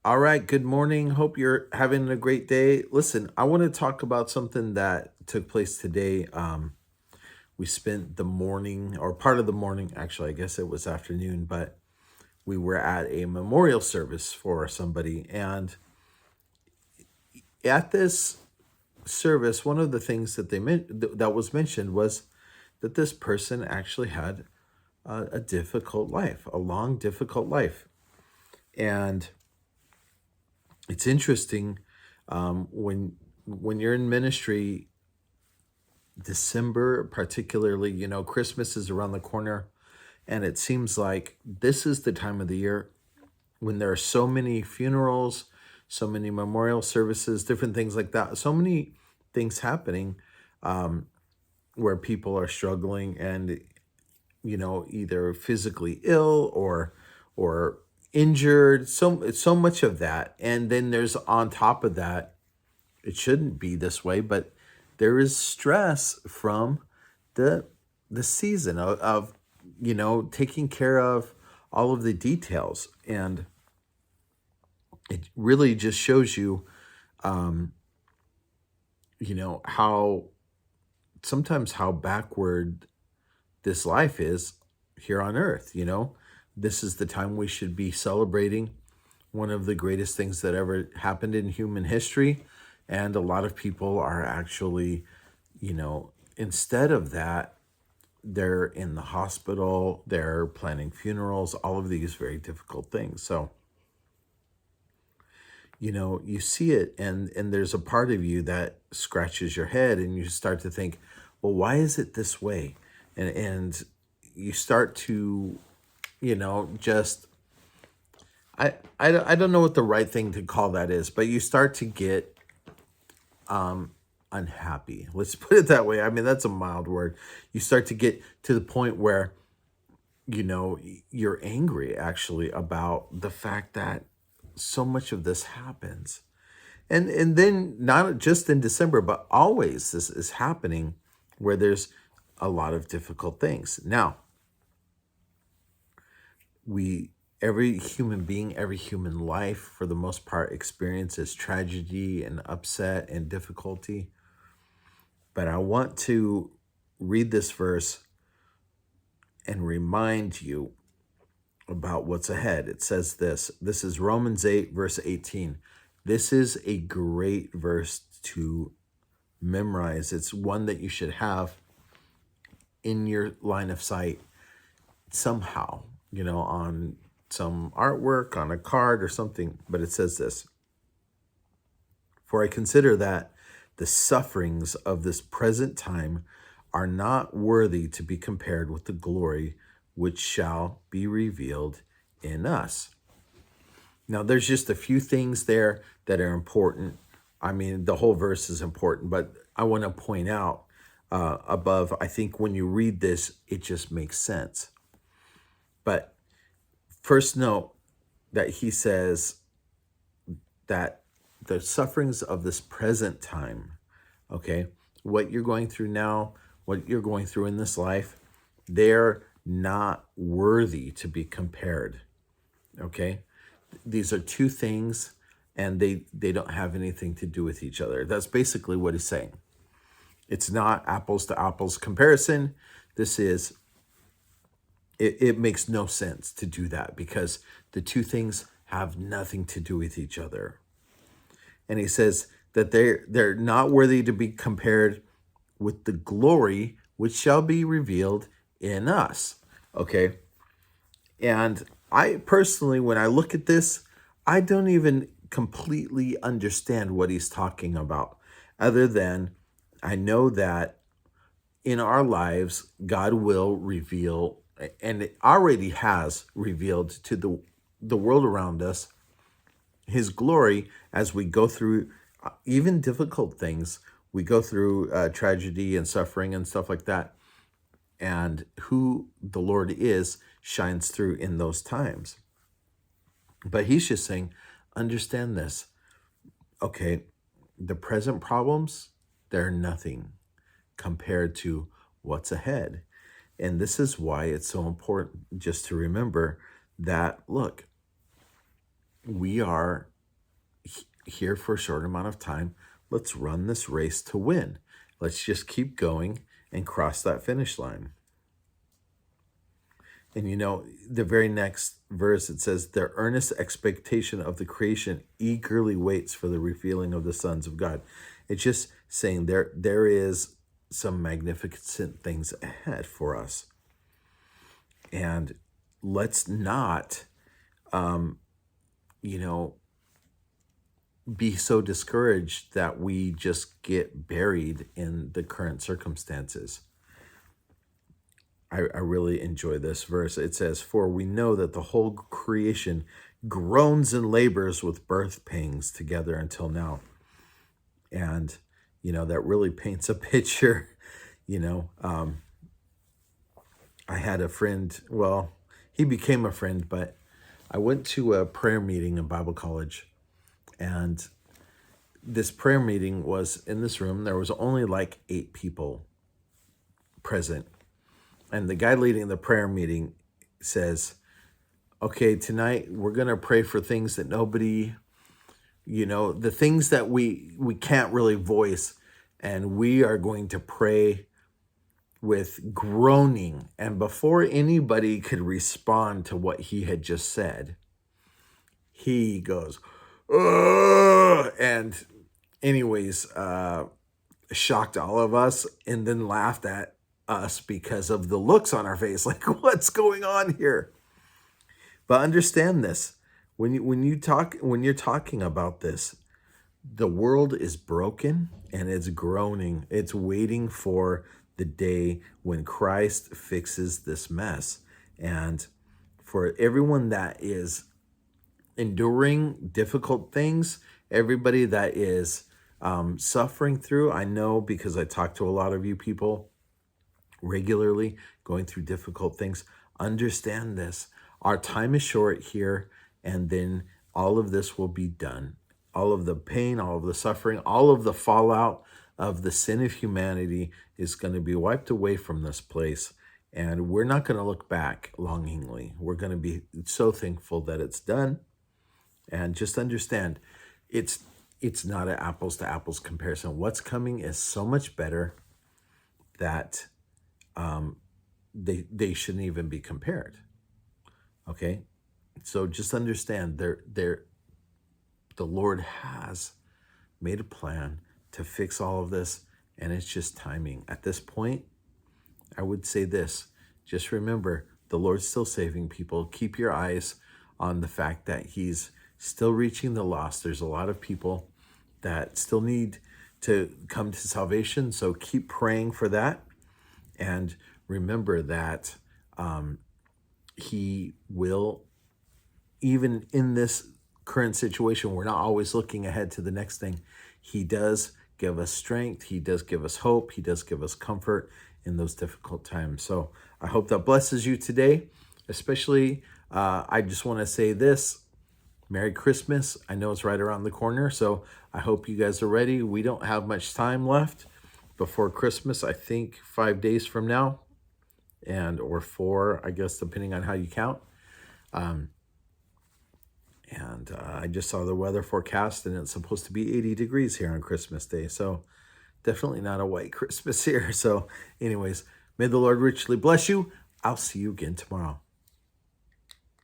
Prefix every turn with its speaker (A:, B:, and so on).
A: All right, good morning. Hope you're having a great day. Listen, I want to talk about something that took place today. We spent the morning, or part of the morning, actually, I guess it was afternoon, but we were at a memorial service for somebody. And at this service, one of the things that that was mentioned was that this person actually had a difficult life, a long, difficult life. And it's interesting when you're in ministry. December, particularly, Christmas is around the corner, and it seems like this is the time of the year when there are so many funerals, so many memorial services, different things like that, so many things happening um, where people are struggling and either physically ill or injured. So much of that, and then there's on top of that, it shouldn't be this way, but there is stress from the the season of taking care of all of the details, and it really just shows you um how sometimes how backward this life is here on earth. This is the time we should be celebrating one of the greatest things that ever happened in human history, and a lot of people are actually, instead of that, they're in the hospital, they're planning funerals, all of these very difficult things. So, you see it, and there's a part of you that scratches your head and you start to think, well, why is it this way? And you start to, just I don't know what the right thing to call that is, but you start to get unhappy. Let's put it that way. I mean, that's a mild word. You start to get to the point where you're angry actually about the fact that so much of this happens. And then not just in December, but always this is happening where there's a lot of difficult things. Now, we every human being, every human life for the most part experiences tragedy and upset and difficulty. But I want to read this verse and remind you about what's ahead. It says this. This is Romans 8, verse 18. This is a great verse to memorize. It's one that you should have in your line of sight somehow, on some artwork, on a card or something. But it says this: For I consider that the sufferings of this present time are not worthy to be compared with the glory which shall be revealed in us. Now, there's just a few things there that are important. I mean, the whole verse is important, but I want to point out above, I think when you read this, it just makes sense. But first, note that he says that the sufferings of this present time, okay, what you're going through now, what you're going through in this life, they're not worthy to be compared, okay? These are two things, and they don't have anything to do with each other. That's basically what he's saying. It's not apples to apples comparison. This is, it makes no sense to do that because the two things have nothing to do with each other. And he says that they're not worthy to be compared with the glory which shall be revealed in us. Okay. And I personally, when I look at this, I don't even completely understand what he's talking about, other than I know that in our lives, God will reveal, and it already has revealed to the world around us, his glory as we go through even difficult things. We go through tragedy and suffering and stuff like that. And who the Lord is shines through in those times. But he's just saying, understand this. Okay, the present problems, they're nothing compared to what's ahead. And this is why it's so important just to remember that, look, we are here for a short amount of time. Let's run this race to win. Let's just keep going and cross that finish line. And the very next verse, it says, their earnest expectation of the creation eagerly waits for the revealing of the sons of God. It's just saying there is some magnificent things ahead for us. And let's not, be so discouraged that we just get buried in the current circumstances. I really enjoy this verse. It says, for we know that the whole creation groans and labors with birth pangs together until now. And, that really paints a picture. I had a friend, well, he became a friend, but I went to a prayer meeting in Bible college. And this prayer meeting was in this room. There was only like 8 people present. And the guy leading the prayer meeting says, okay, tonight we're going to pray for things that nobody, the things that we can't really voice. And we are going to pray with groaning. And before anybody could respond to what he had just said, he goes, ugh! And anyways, shocked all of us and then laughed at us because of the looks on our face, like, what's going on here? But understand this, when you're talking about this, the world is broken and it's groaning. It's waiting for the day when Christ fixes this mess. And for everyone that is enduring difficult things, everybody that is suffering through, I know because I talk to a lot of you people regularly going through difficult things, understand this. Our time is short here, and then all of this will be done. All of the pain, all of the suffering, all of the fallout of the sin of humanity is going to be wiped away from this place. And we're not going to look back longingly. We're going to be so thankful that it's done. And just understand, it's not an apples to apples comparison. What's coming is so much better that they shouldn't even be compared. Okay, so just understand, the Lord has made a plan to fix all of this, and it's just timing. At this point, I would say this: just remember, the Lord's still saving people. Keep your eyes on the fact that He's still reaching the lost. There's a lot of people that still need to come to salvation, so keep praying for that. And remember that He will, even in this current situation, we're not always looking ahead to the next thing. He does give us strength. He does give us hope. He does give us comfort in those difficult times. So I hope that blesses you today. Especially, I just want to say this: Merry Christmas. I know it's right around the corner, so I hope you guys are ready. We don't have much time left before Christmas. I think 5 days from now, or 4, I guess, depending on how you count. I just saw the weather forecast, and it's supposed to be 80 degrees here on Christmas Day. So definitely not a white Christmas here. So anyways, may the Lord richly bless you. I'll see you again tomorrow.